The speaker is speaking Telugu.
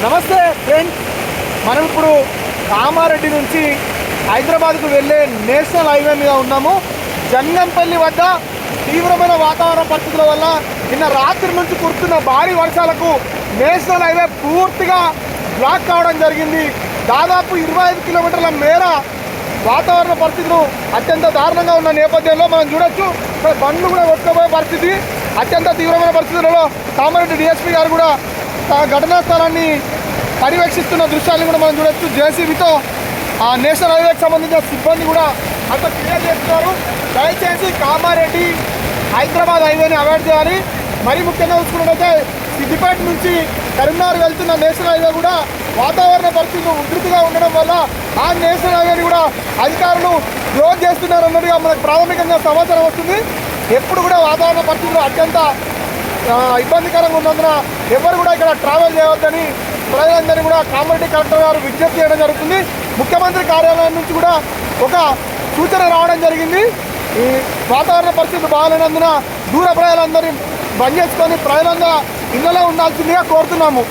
నమస్తే ఫ్రెండ్స్, మనం ఇప్పుడు కామారెడ్డి నుంచి హైదరాబాద్కు వెళ్ళే నేషనల్ హైవే మీద ఉన్నాము. జంగంపల్లి వద్ద తీవ్రమైన వాతావరణ పరిస్థితుల వల్ల నిన్న రాత్రి నుంచి కురుస్తున్న భారీ వర్షాలకు నేషనల్ హైవే పూర్తిగా బ్లాక్ కావడం జరిగింది. దాదాపు 25 కిలోమీటర్ల మేర వాతావరణ పరిస్థితులు అత్యంత దారుణంగా ఉన్న నేపథ్యంలో మనం చూడొచ్చు, బండ్లు కూడా కొట్టుకుపోయే పరిస్థితి. అత్యంత తీవ్రమైన పరిస్థితులలో కామారెడ్డి డిఎస్పీ గారు కూడా ఘటనా స్థలాన్ని పర్యవేక్షిస్తున్న దృశ్యాన్ని కూడా మనం చూడొచ్చు. జేసీబీతో ఆ నేషనల్ హైవేకి సంబంధించిన సిబ్బంది కూడా అంత క్లియర్ చేస్తున్నారు. దయచేసి కామారెడ్డి హైదరాబాద్ హైవేని అవాయిడ్ చేయాలి. మరీ ముఖ్యంగా చూసుకున్నట్లయితే సిద్దిపేట నుంచి కరీంనగర్ వెళ్తున్న నేషనల్ హైవే కూడా వాతావరణ పరిస్థితులు ఉధృతిగా ఉండడం వల్ల ఆ నేషనల్ హైవేని కూడా అధికారులు క్లోజ్ చేస్తున్నారన్నట్టుగా మనకు ప్రాథమికంగా సమాచారం వస్తుంది. ఎప్పుడు కూడా వాతావరణ పరిస్థితులు అత్యంత ఇబ్బందికరంగా ఉన్నందున ఎవరు కూడా ఇక్కడ ట్రావెల్ చేయవద్దని ప్రజలందరినీ కూడా కామారెడ్డి కలెక్టర్ గారు విజ్ఞప్తి చేయడం జరుగుతుంది. ముఖ్యమంత్రి కార్యాలయం నుంచి కూడా ఒక సూచన రావడం జరిగింది. ఈ వాతావరణ పరిస్థితులు బాగాలేనందున దూర ప్రజలందరినీ బంద్ చేసుకొని ప్రజలంగా ఇళ్లలో ఉండాల్సిందిగా కోరుతున్నాము.